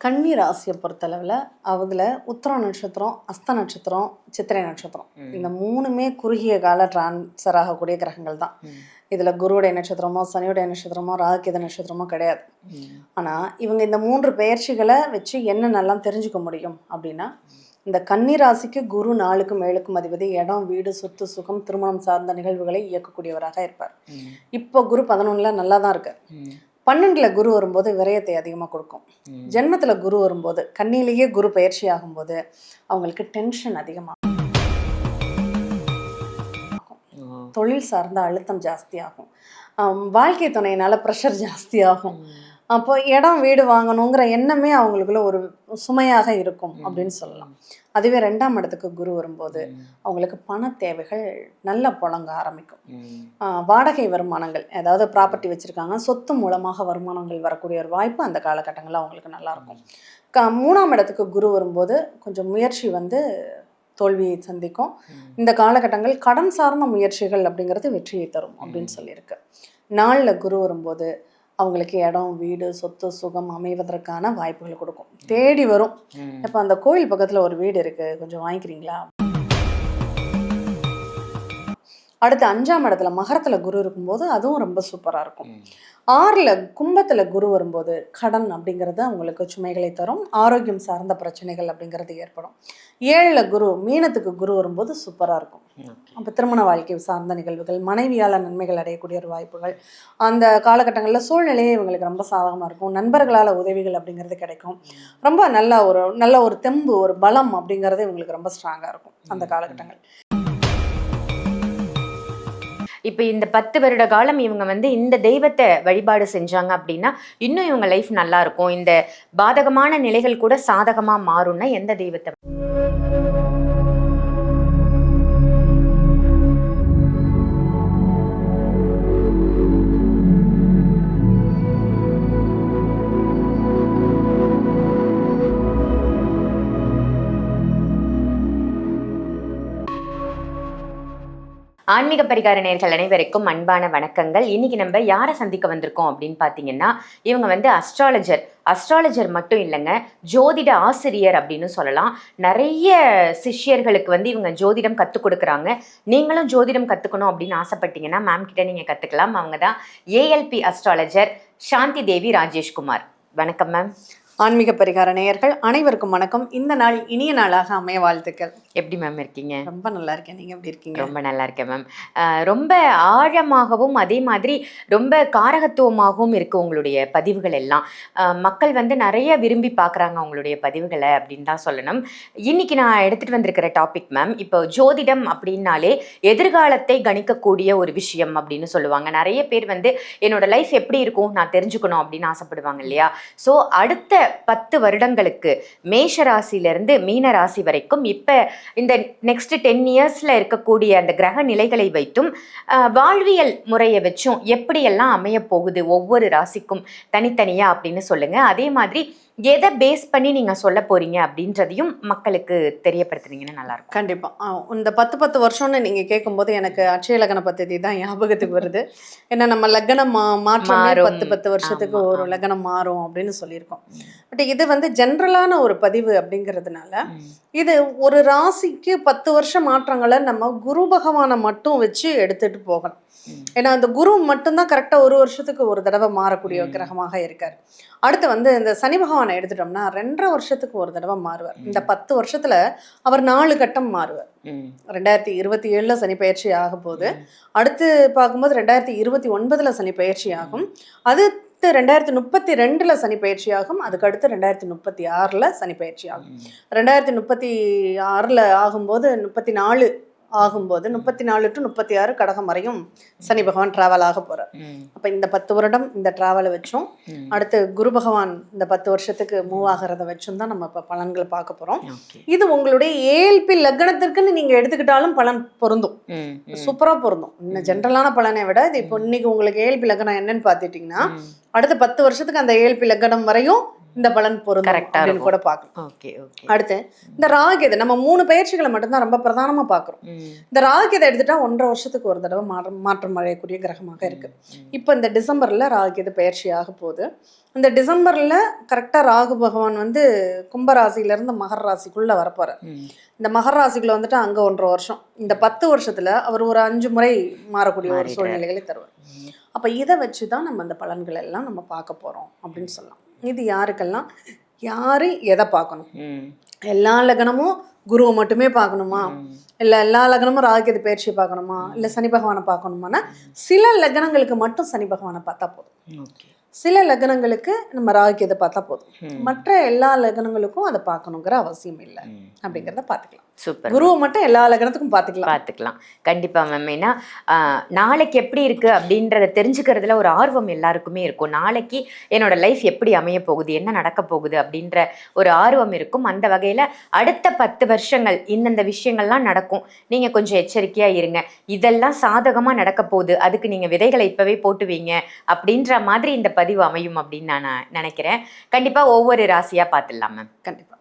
கன்னி ராசியை பொறுத்தளவில் அதில் உத்திர நட்சத்திரம், அஸ்த நட்சத்திரம், சித்திரை நட்சத்திரம் இந்த மூணுமே குறுகிய கால டிரான்ஸ்ஃபர் ஆகக்கூடிய கிரகங்கள் தான். இதில் குருவுடைய நட்சத்திரமோ சனியுடைய நட்சத்திரமோ ராகுகேது நட்சத்திரமோ கிடையாது. ஆனால் இவங்க இந்த 3 பெயர்ச்சிகளை வச்சு என்னென்னலாம் தெரிஞ்சுக்க முடியும் அப்படின்னா, இந்த கன்னி ராசிக்கு குரு 4க்கும் 7க்கும் அதிபதி. இடம், வீடு, சொத்து, சுகம், திருமணம் சார்ந்த நிகழ்வுகளை இயக்கக்கூடியவராக இருப்பார். இப்போ குரு 11ல் நல்லா தான் இருக்கார். 12ல் குரு வரும்போது விரயத்தை அதிகமாக கொடுக்கும். ஜென்மத்தில் குரு வரும்போது, கண்ணிலேயே குரு பயிற்சி ஆகும்போது அவங்களுக்கு டென்ஷன் அதிகமாகும், தொழில் சார்ந்த அழுத்தம் ஜாஸ்தியாகும், வாழ்க்கை துணையினால ப்ரெஷர் ஜாஸ்தியாகும். அப்போ இடம், வீடு வாங்கணுங்கிற எண்ணமே அவங்களுக்குள்ள ஒரு சுமையாக இருக்கும் அப்படின்னு சொல்லலாம். அதுவே 2ஆம் இடத்துக்கு குரு வரும்போது அவங்களுக்கு பண தேவைகள் நல்லா புழங்க ஆரம்பிக்கும். வாடகை வருமானங்கள், அதாவது ப்ராப்பர்ட்டி வச்சுருக்காங்க, சொத்து மூலமாக வருமானங்கள் வரக்கூடிய ஒரு வாய்ப்பு அந்த காலகட்டங்களில் அவங்களுக்கு நல்லாயிருக்கும். 3ஆம் இடத்துக்கு குரு வரும்போது கொஞ்சம் முயற்சி தோல்வியை சந்திக்கும். இந்த காலகட்டங்கள் கடன் சார்ந்த முயற்சிகள் அப்படிங்கிறது வெற்றியை தரும் அப்படின்னு சொல்லியிருக்கு. 4ல் குரு வரும்போது அவங்களுக்கு இடம், வீடு, சொத்து, சுகம் அமைவதற்கான வாய்ப்புகள் கொடுக்கும், தேடி வரும். இப்போ அந்த கோயில் பக்கத்தில் ஒரு வீடு இருக்குது, கொஞ்சம் வாங்கிக்கிறீங்களா? அடுத்து 5ஆம் இடத்துல மகரத்தில் குரு இருக்கும்போது அதுவும் ரொம்ப சூப்பராக இருக்கும். 6ல் கும்பத்தில் குரு வரும்போது கடன் அப்படிங்கிறது அவங்களுக்கு சுமைகளை தரும், ஆரோக்கியம் சார்ந்த பிரச்சனைகள் அப்படிங்கிறது ஏற்படும். 7ல் குரு, மீனத்துக்கு குரு வரும்போது சூப்பராக இருக்கும். அப்போ திருமண வாழ்க்கை சார்ந்த நிகழ்வுகள், மனைவியால் நன்மைகள் அடையக்கூடிய ஒரு வாய்ப்புகள், அந்த காலகட்டங்களில் சூழ்நிலையே இவங்களுக்கு ரொம்ப சாதகமாக இருக்கும். நண்பர்களால் உதவிகள் அப்படிங்கிறது கிடைக்கும். ரொம்ப நல்ல ஒரு தெம்பு, ஒரு பலம் அப்படிங்கிறது இவங்களுக்கு ரொம்ப ஸ்ட்ராங்காக இருக்கும் அந்த காலகட்டங்கள். இப்போ இந்த 10 வருட காலம் இவங்க இந்த தெய்வத்தை வழிபாடு செஞ்சாங்க அப்படின்னா இன்னும் இவங்க லைஃப் நல்லா இருக்கும், இந்த பாதகமான நிலைகள் கூட சாதகமா மாறும்னா எந்த தெய்வத்தை? ஆன்மீக பரிகார நேயர்கள் அனைவருக்கும் அன்பான வணக்கங்கள். இன்னைக்கு நம்ம யாரை சந்திக்க வந்திருக்கோம் அப்படின்னு பார்த்தீங்கன்னா, இவங்க அஸ்ட்ராலஜர் மட்டும் இல்லைங்க, ஜோதிட ஆசிரியர் அப்படின்னு சொல்லலாம். நிறைய சிஷ்யர்களுக்கு இவங்க ஜோதிடம் கற்றுக் கொடுக்குறாங்க. நீங்களும் ஜோதிடம் கற்றுக்கணும் அப்படின்னு ஆசைப்பட்டீங்கன்னா மேம் கிட்ட நீங்கள் கற்றுக்கலாம். அவங்க தான் ஏஎல்பி அஸ்ட்ராலஜர் சாந்தி தேவி ராஜேஷ்குமார். வணக்கம் மேம். ஆன்மீக பரிகார நேயர்கள் அனைவருக்கும் வணக்கம். இந்த நாள் இனிய நாளாக அமைய வாழ்த்துக்கள். எப்படி மேம் இருக்கீங்க? ரொம்ப நல்லா இருக்கேன், நீங்கள் எப்படி இருக்கீங்க? ரொம்ப நல்லா இருக்கேன் மேம். ரொம்ப ஆழமாகவும் அதே மாதிரி ரொம்ப காரகத்துவமாகவும் இருக்குது உங்களுடைய பதிவுகள் எல்லாம். மக்கள் நிறைய விரும்பி பார்க்குறாங்க உங்களுடைய பதிவுகளை அப்படின்னு தான் சொல்லணும். இன்னைக்கு நான் எடுத்துகிட்டு வந்திருக்கிற டாபிக் மேம், இப்போ ஜோதிடம் அப்படின்னாலே எதிர்காலத்தை கணிக்கக்கூடிய ஒரு விஷயம் அப்படின்னு சொல்லுவாங்க. நிறைய பேர் என்னோட லைஃப் எப்படி இருக்கும் நான் தெரிஞ்சுக்கணும் அப்படின்னு ஆசைப்படுவாங்க இல்லையா? ஸோ அடுத்த 10 வருடங்களுக்கு மேஷ ராசியிலிருந்து மீன ராசி வரைக்கும் இப்போ இந்த நெக்ஸ்ட் 10 இயர்ஸ்ல இருக்கக்கூடிய அந்த கிரக நிலைகளை வைத்தும் வாழ்வியல் முறையை வச்சும் எப்படியெல்லாம் அமைய போகுது ஒவ்வொரு ராசிக்கும் தனித்தனியா அப்படின்னு சொல்லுங்க. அதே மாதிரி எதை பேஸ் பண்ணி நீங்க சொல்ல போறீங்க அப்படின்றதையும் மக்களுக்கு தெரியப்படுத்துனீங்கன்னா நல்லா இருக்கும். கண்டிப்பா. இந்த 10 வருஷம்னு நீங்க கேட்கும்போது எனக்கு அட்சய லக்ன பദ്ധதி தான் ஞாபகத்துக்கு வருது. ஏன்னா நம்ம லக்னம் மாற்றமே 10 வருஷத்துக்கு ஒரு லக்னம் மாறும் அப்படின்னு சொல்லியிருக்கோம். பட் இது ஜென்ரலான ஒரு பதிவு அப்படிங்கிறதுனால இது ஒரு ராசிக்கு 10 வருஷம் மாற்றங்களை நம்ம குரு பகவானை மட்டும் வச்சு எடுத்துட்டு போகணும். ஏன்னா அந்த குரு மட்டும்தான் கரெக்டாக ஒரு வருஷத்துக்கு ஒரு தடவை மாறக்கூடிய கிரகமாக இருக்கார். அடுத்து இந்த சனி பகவானை எடுத்துட்டோம்னா 2.5 வருஷத்துக்கு ஒரு தடவை மாறுவார். இந்த 10 வருஷத்துல அவர் 4 கட்டம் மாறுவார். 2027ல் சனி பயிற்சி ஆகும் போது, அடுத்து பார்க்கும்போது 2029ல் சனி பயிற்சி ஆகும், அடுத்து 2032ல் சனி பயிற்சி ஆகும், அதுக்கு அடுத்து 2036ல் சனி பயிற்சி ஆகும். 2036ல் ஆகும்போது 34 ஆகும்போது 34 to 36 கடகம் வரையும் சனி பகவான் டிராவல் ஆக போறார். அப்ப இந்த 10 வருடம் இந்த டிராவலை வச்சும் அடுத்து குரு பகவான் இந்த 10 வருஷத்துக்கு மூவ் ஆகிறத வச்சும் தான் நம்ம இப்ப பலன்களை பார்க்க போறோம். இது உங்களுடைய ஏஎல்பி லக்னத்திற்குன்னு நீங்க எடுத்துக்கிட்டாலும் பலன் பொருந்தும், சூப்பரா பொருந்தும். இன்னும் ஜென்ரலான பலனை விட இது இப்போ இன்னைக்கு உங்களுக்கு ஏஎல்பி லக்னம் என்னன்னு பார்த்துட்டீங்கன்னா அடுத்த 10 வருஷத்துக்கு அந்த ஏஎல்பி லக்னம் வரையும் இந்த பலன் பொருந்தும் கரெக்டா அப்படின்னு இருக்கும். கூட பார்க்கலாம். Okay okay. அடுத்து இந்த ராகுகேது நம்ம 3 பயிற்சிகளை மட்டும்தான் ரொம்ப பிரதானமா பார்க்குறோம். இந்த ராகுகேதை எடுத்துட்டா 1.5 வருஷத்துக்கு ஒரு தடவை மாற்றம் அடையக்கூடிய கிரகமாக இருக்கு. இப்போ இந்த டிசம்பர்ல ராகுகேது பயிற்சி ஆக போகுது. இந்த டிசம்பர்ல கரெக்டா ராகு பகவான் வந்து கும்பராசில இருந்து மகர ராசிக்குள்ள வரப்போறார். இந்த மகர ராசிக்குள்ள வந்துட்டு அங்க 1.5 வருஷம், இந்த 10 வருஷத்துல அவர் ஒரு 5 முறை மாறக்கூடிய ஒரு சூழ்நிலைகளை தருவார். அப்ப இதை வச்சுதான் நம்ம அந்த பலன்கள் எல்லாம் நம்ம பார்க்க போறோம் அப்படின்னு சொல்லலாம். இது யாருக்கெல்லாம் யாரு எதை பார்க்கணும்? எல்லா லக்னமும் குருவை மட்டுமே பார்க்கணுமா, இல்லை எல்லா லக்னமும் ராகுகேது பயிற்சியை பார்க்கணுமா, இல்லை சனி பகவானை பார்க்கணுமானா சில லக்னங்களுக்கு மட்டும் சனி பகவானை பார்த்தா போதும். சில லக்னங்களுக்கு நம்ம ராகுகேதை பார்த்தா போதும். மற்ற எல்லா லக்னங்களுக்கும் அதை பார்க்கணுங்கிற அவசியம் இல்லை அப்படிங்கிறத பார்த்துக்கலாம். சூப்பர். குருவை மட்டும் எல்லா லக்னத்துக்கும் பார்த்துக்கலாம். கண்டிப்பா மேம். ஏன்னா நாளைக்கு எப்படி இருக்கு அப்படின்றத தெரிஞ்சுக்கிறதுல ஒரு ஆர்வம் எல்லாருக்குமே இருக்கும். நாளைக்கு என்னோட லைஃப் எப்படி அமைய போகுது, என்ன நடக்க போகுது அப்படின்ற ஒரு ஆர்வம் இருக்கும். அந்த வகையில அடுத்த 10 வருஷங்கள் இந்தந்த விஷயங்கள்லாம் நடக்கும், நீங்க கொஞ்சம் எச்சரிக்கையா இருங்க, இதெல்லாம் சாதகமா நடக்க போகுது, அதுக்கு நீங்க விதைகளை இப்பவே போட்டுவீங்க அப்படின்ற மாதிரி இந்த பதிவு அமையும் அப்படின்னு நான் நினைக்கிறேன். கண்டிப்பா ஒவ்வொரு ராசியா பார்த்துடலாம் மேம். கண்டிப்பா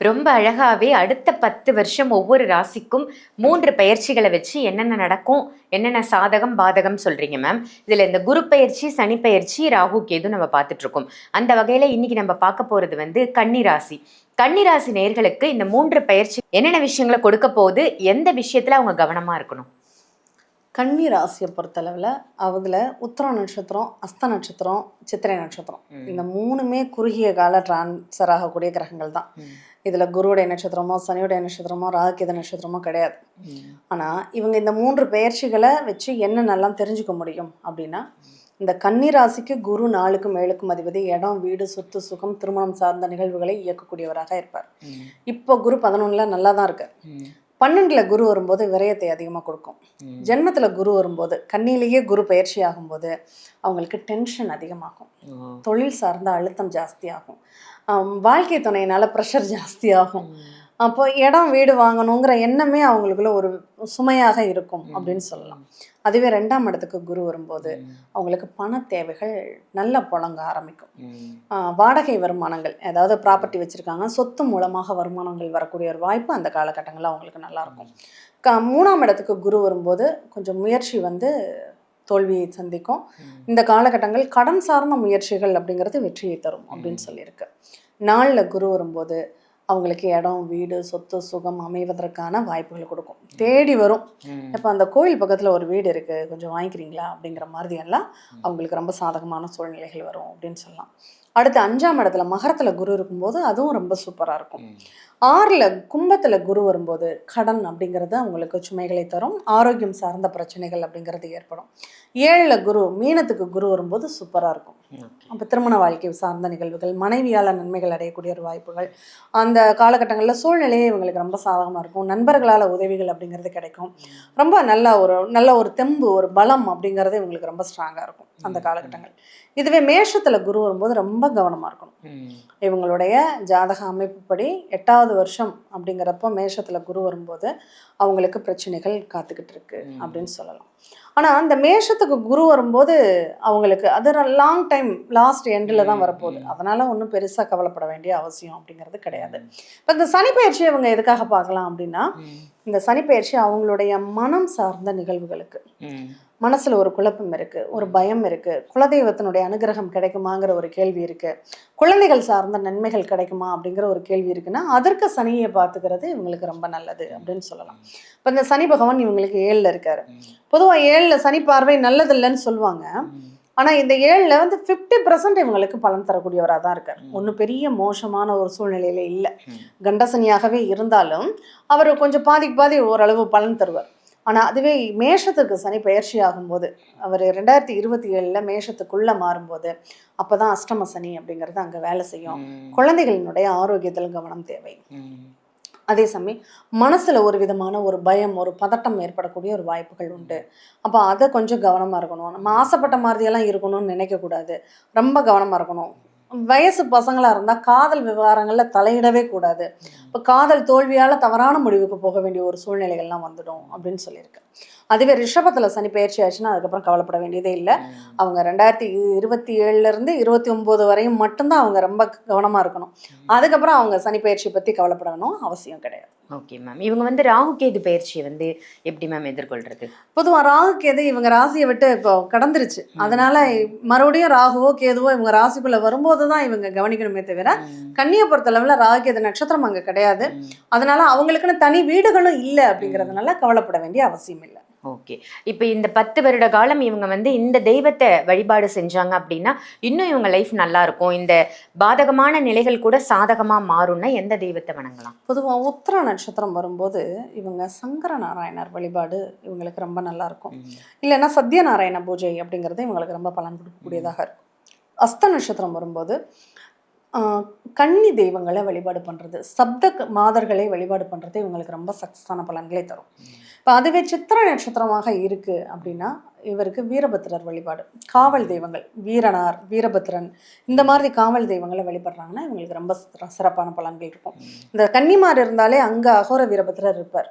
ரொம்ப அழகாவே அடுத்த 10 வருஷம் ஒவ்வொரு ராசிக்கும் 3 பயிற்சிகளை வச்சு என்னென்ன நடக்கும், என்னென்ன சாதகம் பாதகம் சொல்றீங்க மேம். இதுல இந்த குரு பயிற்சி, சனி பயிற்சி, ராகு கேது நம்ம பார்த்துட்டு இருக்கோம். அந்த வகையில இன்னைக்கு நம்ம பார்க்க போறது வந்து கன்னிராசி. கன்னிராசி நேயர்களுக்கு இந்த 3 பயிற்சி என்னென்ன விஷயங்களை கொடுக்க போகுது, எந்த விஷயத்துல அவங்க கவனமா இருக்கணும்? கன்னி ராசியை பொறுத்தளவில் அதில் உத்திரம் நட்சத்திரம், அஸ்த நட்சத்திரம், சித்திரை நட்சத்திரம், இந்த 3மே குறுகிய கால டிரான்ஸ்ஃபர் ஆகக்கூடிய கிரகங்கள் தான். இதில் குருவுடைய நட்சத்திரமோ சனியுடைய நட்சத்திரமோ ராகுகேது நட்சத்திரமோ கிடையாது. ஆனால் இவங்க இந்த 3 பெயர்ச்சிகளை வச்சு என்னென்னலாம் தெரிஞ்சுக்க முடியும் அப்படின்னா, இந்த கன்னி ராசிக்கு குரு 4க்கும் 7க்கும் அதிபதி, இடம் வீடு சொத்து சுகம் திருமணம் சார்ந்த நிகழ்வுகளை இயக்கக்கூடியவராக இருப்பார். இப்போ குரு 11ல் நல்லா தான் இருக்கார். 12ல் குரு வரும்போது விரயத்தை அதிகமாக கொடுக்கும். ஜென்மத்தில் குரு வரும்போது கன்னியிலேயே குரு பயிற்சி ஆகும்போது அவங்களுக்கு டென்ஷன் அதிகமாகும், தொழில் சார்ந்த அழுத்தம் ஜாஸ்தியாகும், வாழ்க்கை துணையினால் ப்ரெஷர் ஜாஸ்தியாகும். அப்போ இடம் வீடு வாங்கணுங்கிற எண்ணமே அவங்களுக்குள்ள ஒரு சுமையாக இருக்கும் அப்படின்னு சொல்லலாம். அதுவே 2ஆம் இடத்துக்கு குரு வரும்போது அவங்களுக்கு பண தேவைகள் நல்லா புழங்க ஆரம்பிக்கும். வாடகை வருமானங்கள், அதாவது ப்ராப்பர்ட்டி வச்சுருக்காங்க, சொத்து மூலமாக வருமானங்கள் வரக்கூடிய ஒரு வாய்ப்பு அந்த காலகட்டங்களில் அவங்களுக்கு நல்லாயிருக்கும். 3ஆம் இடத்துக்கு குரு வரும்போது கொஞ்சம் முயற்சி வந்து தோல்வியை சந்திக்கும். இந்த காலகட்டங்கள் கடன் சார்ந்த முயற்சிகள் அப்படிங்கிறது வெற்றியை தரும் அப்படின்னு சொல்லியிருக்கு. 4ல் குரு வரும்போது அவங்களுக்கு இடம் வீடு சொத்து சுகம் அமைவதற்கான வாய்ப்புகள் கொடுக்கும், தேடி வரும். இப்போ அந்த கோயில் பக்கத்தில் ஒரு வீடு இருக்குது, கொஞ்சம் வாங்கிக்கிறீங்களா அப்படிங்கிற மாதிரி எல்லாம் அவங்களுக்கு ரொம்ப சாதகமான சூழ்நிலைகள் வரும் அப்படின்னு சொல்லலாம். அடுத்து 5ஆம் இடத்துல மகரத்தில் குரு இருக்கும்போது அதுவும் ரொம்ப சூப்பராக இருக்கும். 6ல் கும்பத்தில் குரு வரும்போது கடன் அப்படிங்கிறது அவங்களுக்கு சுமைகளை தரும், ஆரோக்கியம் சார்ந்த பிரச்சனைகள் அப்படிங்கிறது ஏற்படும். 7ல் குரு மீனத்துக்கு குரு வரும்போது சூப்பராக இருக்கும். அப்போ திருமண வாழ்க்கை சார்ந்த நிகழ்வுகள், மனைவியால் நன்மைகள் அடையக்கூடிய ஒரு வாய்ப்புகள், அந்த காலகட்டங்களில் சூழ்நிலையே இவங்களுக்கு ரொம்ப சாதகமாக இருக்கும். நண்பர்களால் உதவிகள் அப்படிங்கிறது கிடைக்கும். ரொம்ப நல்ல ஒரு தெம்பு, ஒரு பலம் அப்படிங்கிறது இவங்களுக்கு ரொம்ப ஸ்ட்ராங்காக இருக்கும் அந்த காலகட்டங்கள். இதுவே மேஷத்தில் குரு வரும்போது ரொம்ப கவனமாக இருக்கணும். இவங்களுடைய ஜாதக அமைப்புப்படி 8வது வருஷம் அப்படிங்கிறப்போ மேஷத்தில் குரு வரும்போது அவங்களுக்கு பிரச்சனைகள் காத்துக்கிட்டு இருக்கு அப்படின்னு சொல்லலாம். ஆனால் அந்த மேஷத்துக்கு குரு வரும்போது அவங்களுக்கு அது லாங் டைம் லாஸ்ட் எண்டில் தான் வரப்போகுது. அதனால் ஒன்றும் பெருசாக கவலைப்பட வேண்டிய அவசியம் அப்படிங்கிறது கிடையாது. இப்போ இந்த சனிப்பெயர்ச்சி இவங்க எதுக்காக பார்க்கலாம் அப்படின்னா, இந்த சனிப்பெயர்ச்சி அவங்களுடைய மனம் சார்ந்த நிகழ்வுகளுக்கு, மனசில் ஒரு குழப்பம் இருக்குது, ஒரு பயம் இருக்குது, குலதெய்வத்தினுடைய அனுகிரகம் கிடைக்குமாங்கிற ஒரு கேள்வி இருக்குது, குழந்தைகள் சார்ந்த நன்மைகள் கிடைக்குமா அப்படிங்கிற ஒரு கேள்வி இருக்குன்னா அதற்கு சனியை பார்த்துக்கிறது இவங்களுக்கு ரொம்ப நல்லது அப்படின்னு சொல்லலாம். இப்போ இந்த சனி பகவான் இவங்களுக்கு 7ல் இருக்காரு. பொதுவாக 7ல் சனி பார்வை நல்லதில்லைன்னு சொல்லுவாங்க. ஆனால் இந்த 7ல் வந்து 50% இவங்களுக்கு பலன் தரக்கூடியவராக தான் இருக்கார். ஒன்றும் பெரிய மோசமான ஒரு சூழ்நிலையில இல்லை. கண்டசனியாகவே இருந்தாலும் அவர் கொஞ்சம் பாதிக்கு பாதி ஓரளவு பலன் தருவார். ஆனால் அதுவே மேஷத்துக்கு சனி பயிற்சி ஆகும்போது, அவர் 2027ல் மேஷத்துக்குள்ளே மாறும்போது அப்போ தான் அஷ்டம சனி அப்படிங்கிறது அங்கே வேலை செய்யும். குழந்தைகளினுடைய ஆரோக்கியத்தில் கவனம் தேவை. அதே சமயம் மனசில் ஒரு விதமான ஒரு பயம், ஒரு பதட்டம் ஏற்படக்கூடிய ஒரு வாய்ப்புகள் உண்டு. அப்போ அதை கொஞ்சம் கவனமாக இருக்கணும். நம்ம ஆசைப்பட்ட மாதிரியெல்லாம் இருக்கணும்னு நினைக்கக்கூடாது, ரொம்ப கவனமாக இருக்கணும். வயசு பசங்களா இருந்தா காதல் விவகாரங்கள்ல தலையிடவே கூடாது. இப்போ காதல் தோல்வியால தவறான முடிவுக்கு போக வேண்டிய ஒரு சூழ்நிலைகள்லாம் வந்துடும் அப்படின்னு சொல்லியிருக்கு. அதுவே ரிஷபத்துல சனி பயிற்சி ஆச்சுன்னா அதுக்கப்புறம் கவலைப்பட வேண்டியதே இல்லை. அவங்க 2027 29 வரையும் மட்டும்தான் அவங்க ரொம்ப கவனமா இருக்கணும். அதுக்கப்புறம் அவங்க சனி பயிற்சியை பத்தி கவலைப்படணும் அவசியம் கிடையாது. Okay ma'am. இவங்க வந்து ராகு கேது பயிற்சியை வந்து எப்படி மேம் எதிர்கொள்றது? பொதுவாக ராகு கேது இவங்க ராசியை விட்டு இப்போ கடந்துருச்சு. அதனால மறுபடியும் ராகுவோ கேதுவோ இவங்க ராசிக்குள்ள வரும்போது தான் இவங்க கவனிக்கணுமே தவிர, கன்னியை பொறுத்தளவுல ராகு கேது நட்சத்திரம் அங்கே கிடையாது. அதனால அவங்களுக்குன்னு தனி வீடுகளும் இல்லை அப்படிங்கிறதுனால கவலைப்பட வேண்டிய அவசியம் இல்லை. ஓகே. இப்போ இந்த 10 வருட காலம் இவங்க வந்து இந்த தெய்வத்தை வழிபாடு செஞ்சாங்க அப்படின்னா இன்னும் இவங்க லைஃப் நல்லா இருக்கும், இந்த பாதகமான நிலைகள் கூட சாதகமா மாறும்னா எந்த தெய்வத்தை வணங்கலாம்? பொதுவாக உத்திர நட்சத்திரம் வரும்போது இவங்க சங்கர நாராயணர் வழிபாடு இவங்களுக்கு ரொம்ப நல்லா இருக்கும். இல்லைன்னா சத்யநாராயண பூஜை அப்படிங்கிறது இவங்களுக்கு ரொம்ப பலன் கொடுக்கக்கூடியதாக இருக்கும். அஸ்த நட்சத்திரம் வரும்போது கன்னி தெய்வங்களை வழிபாடு பண்ணுறது, சப்த மாதர்களை வழிபாடு பண்ணுறது இவங்களுக்கு ரொம்ப சக்ஸஸான பலன்களை தரும். இப்போ அதுவே சித்திர நட்சத்திரமாக இருக்குது அப்படின்னா இவருக்கு வீரபத்திரர் வழிபாடு, காவல் தெய்வங்கள் வீரனார் வீரபத்திரன் இந்த மாதிரி காவல் தெய்வங்களை வழிபடுறாங்கன்னா இவங்களுக்கு ரொம்ப சிறப்பான பலன்கள் இருக்கும். இந்த கன்னிமார் இருந்தாலே அங்கே அகோர வீரபத்திரர் இருப்பார்.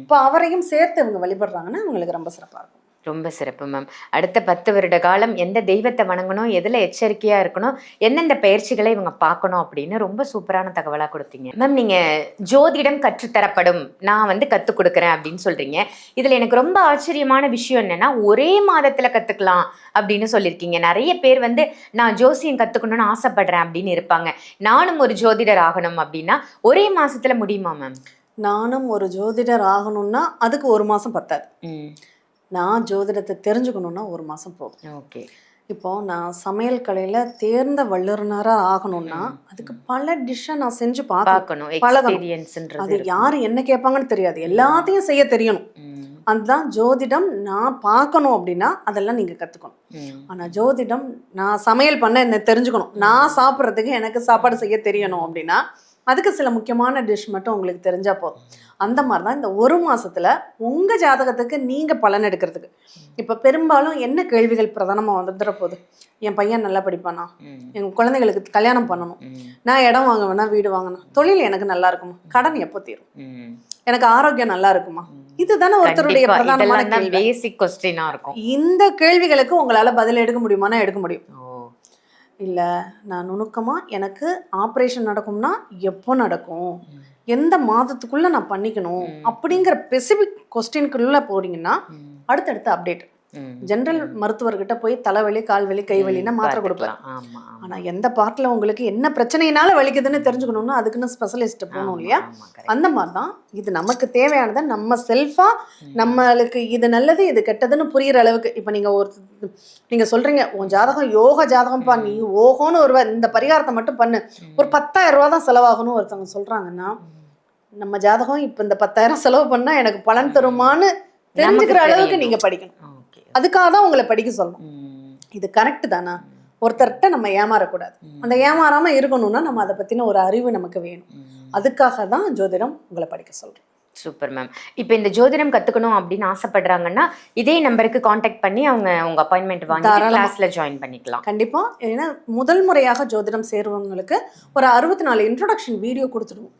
இப்போ அவரையும் சேர்த்து இவங்க வழிபடுறாங்கன்னா இவங்களுக்கு ரொம்ப சிறப்பாக இருக்கும். ரொம்ப சிறப்பு மேம். அடுத்த 10 வருட காலம் எந்த தெய்வத்தை வணங்கணும், எதில் எச்சரிக்கையாக இருக்கணும், எந்தெந்த பயிற்சிகளை இவங்க பார்க்கணும் அப்படின்னு ரொம்ப சூப்பரான தகவலாக கொடுத்தீங்க மேம். நீங்கள் ஜோதிடம் கற்றுத்தரப்படும், நான் வந்து கற்றுக் கொடுக்குறேன் அப்படின்னு சொல்கிறீங்க. இதில் எனக்கு ரொம்ப ஆச்சரியமான விஷயம் என்னென்னா ஒரே மாதத்தில் கற்றுக்கலாம் அப்படின்னு சொல்லியிருக்கீங்க. நிறைய பேர் வந்து நான் ஜோசியம் கற்றுக்கணும்னு ஆசைப்படுறேன் அப்படின்னு இருப்பாங்க. நானும் ஒரு ஜோதிடர் ஆகணும் அப்படின்னா ஒரே மாதத்தில் முடியுமா மேம்? நானும் ஒரு ஜோதிடர் ஆகணும்னா அதுக்கு 1 மாதம் பத்தாது. நான் ஜோதிடத்தை தெரிஞ்சுக்கணுன்னா 1 மாதம் போகும். ஓகே. இப்போ நான் சமையல் கலையில் தேர்ந்த வல்லுநராக ஆகணும்னா அதுக்கு பல டிஷ்ஷை நான் செஞ்சு பார்க்கணும், பழகணும். அது யார் என்ன கேட்பாங்கன்னு தெரியாது, எல்லாத்தையும் செய்ய தெரியணும். அதுதான் ஜோதிடம். நான் பார்க்கணும் அப்படின்னா அதெல்லாம் நீங்கள் கற்றுக்கணும். ஆனால் ஜோதிடம் நான் சமையல் பண்ண என்ன தெரிஞ்சுக்கணும், நான் சாப்பிட்றதுக்கு எனக்கு சாப்பாடு செய்ய தெரியணும் அப்படின்னா அதுக்கு சில முக்கியமான டிஷ் மட்டும் உங்களுக்கு தெரிஞ்சால் போதும். அந்த மாதிரி தான் இந்த 1 மாதத்தில் உங்கள் ஜாதகத்துக்கு நீங்கள் பலன் எடுக்கிறதுக்கு. இப்போ பெரும்பாலும் என்ன கேள்விகள் பிரதானமாக வந்துடுற போகுது, என் பையன் நல்லா படிப்பானா, எங்கள் குழந்தைகளுக்கு கல்யாணம் பண்ணணும், நான் இடம் வாங்க வேணா வீடு வாங்கணும், தொழில் எனக்கு நல்லா இருக்குமா, கடன் எப்போ தீரும், எனக்கு ஆரோக்கியம் நல்லா இருக்குமா, இதுதானே ஒருத்தருடைய பிரதானமான கேள்வி. இந்த கேள்விகளுக்கு உங்களால் பதில் எடுக்க முடியுமானா எடுக்க முடியும். இல்லை நான் நுணுக்கமாக எனக்கு ஆப்ரேஷன் நடக்கும்னா எப்போ நடக்கும், எந்த மாதத்துக்குள்ளே நான் பண்ணிக்கணும் அப்படிங்கிற ஸ்பெசிஃபிக் கொஸ்டினுக்குள்ளே போறீங்கன்னா அடுத்தடுத்த அப்டேட். ஜென்ரல் மருத்துவர்கிட்ட போய் தலைவலி கால்வலி கைவலின்னா மாத்திரை கொடுப்பேன். ஆனால் எந்த பார்ட்டில் உங்களுக்கு என்ன பிரச்சனையினால வலிக்குதுன்னு தெரிஞ்சுக்கணும்னா அதுக்குன்னு ஸ்பெஷலிஸ்ட் போகணும் இல்லையா? அந்த மாதிரி தான் இது நமக்கு தேவையானதை நம்ம செல்ஃபாக நம்மளுக்கு இது நல்லது இது கெட்டதுன்னு புரிகிற அளவுக்கு. இப்போ நீங்கள் சொல்கிறீங்க உன் ஜாதகம் யோக ஜாதகம்ப்பா, நீ ஓகோன்னு இந்த பரிகாரத்தை மட்டும் பண்ணு, ஒரு 10,000 ரூபா தான் செலவாகணும் ஒருத்தவங்க சொல்கிறாங்கன்னா நம்ம ஜாதகம் இப்போ இந்த 10,000 செலவு பண்ணால் எனக்கு பலன் தருமான்னு தெரிஞ்சுக்கிற அளவுக்கு நீங்கள் படிக்கணும். அதுக்காக தான் உங்களை படிக்க சொல்லணும். இது கரெக்டு தானா? ஒருத்தர்கிட்ட நம்ம ஏமாறக்கூடாது. அந்த ஏமாறாமல் இருக்கணும்னா நம்ம அதை பற்றின ஒரு அறிவு நமக்கு வேணும். அதுக்காக தான் ஜோதிடம் உங்களை படிக்க சொல்கிறேன். Super ma'am. இப்போ இந்த ஜோதிடம் கற்றுக்கணும் அப்படின்னு ஆசைப்படுறாங்கன்னா இதே நம்பருக்கு காண்டாக்ட் பண்ணி அவங்க உங்கள் அப்பாயின்மெண்ட் வாங்கி கிளாஸில் ஜாயின் பண்ணிக்கலாம். கண்டிப்பாக. ஏன்னா முதல் முறையாக ஜோதிடம் சேருவவங்களுக்கு ஒரு 64 இன்ட்ரோடக்ஷன் வீடியோ கொடுத்துடுவோம்.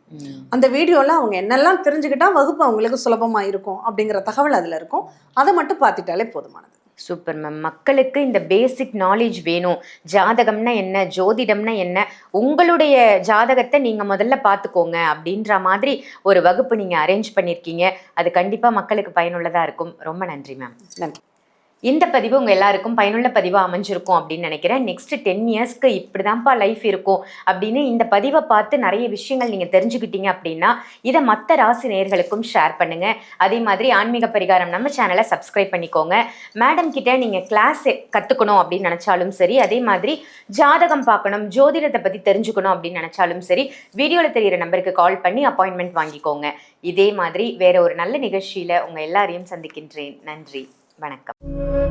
அந்த வீடியோவில் அவங்க என்னெல்லாம் தெரிஞ்சுக்கிட்டா வகுப்பு அவங்களுக்கு சுலபமாக இருக்கும் அப்படிங்கிற தகவல் அதில் இருக்கும். அதை மட்டும் பார்த்துட்டாலே போதுமானது. Super ma'am. மக்களுக்கு இந்த பேசிக் நாலேஜ் வேணும், ஜாதகம்னா என்ன, ஜோதிடம்னா என்ன, உங்களுடைய ஜாதகத்தை நீங்கள் முதல்ல பார்த்துக்கோங்க அப்படின்ற மாதிரி ஒரு வகுப்பு நீங்கள் அரேஞ்ச் பண்ணியிருக்கீங்க. அது கண்டிப்பாக மக்களுக்கு பயனுள்ளதாக இருக்கும். ரொம்ப நன்றி மேம். நன்றி. இந்த பதிவு உங்கள் எல்லாருக்கும் பயனுள்ள பதிவாக அமைஞ்சிருக்கும் அப்படின்னு நினைக்கிறேன். நெக்ஸ்ட் 10 இயர்ஸ்க்கு இப்படி தான்ப்பா லைஃப் இருக்கும் அப்படின்னு இந்த பதிவை பார்த்து நிறைய விஷயங்கள் நீங்கள் தெரிஞ்சுக்கிட்டீங்க அப்படின்னா இதை மற்ற ராசி நேயர்களுக்கும் ஷேர் பண்ணுங்கள். அதே மாதிரி ஆன்மீக பரிகாரம் நம்ம சேனலை சப்ஸ்கிரைப் பண்ணிக்கோங்க. மேடம் கிட்ட நீங்கள் கிளாஸ் கற்றுக்கணும் அப்படின்னு நினச்சாலும் சரி, அதே மாதிரி ஜாதகம் பார்க்கணும், ஜோதிடத்தை பற்றி தெரிஞ்சுக்கணும் அப்படின்னு நினச்சாலும் சரி, வீடியோவில் தெரிகிற நம்பருக்கு கால் பண்ணி அப்பாயின்மெண்ட் வாங்கிக்கோங்க. இதே மாதிரி வேற ஒரு நல்ல நிகழ்ச்சியில் உங்கள் எல்லாரையும் சந்திக்கின்றேன். நன்றி, வணக்கம்.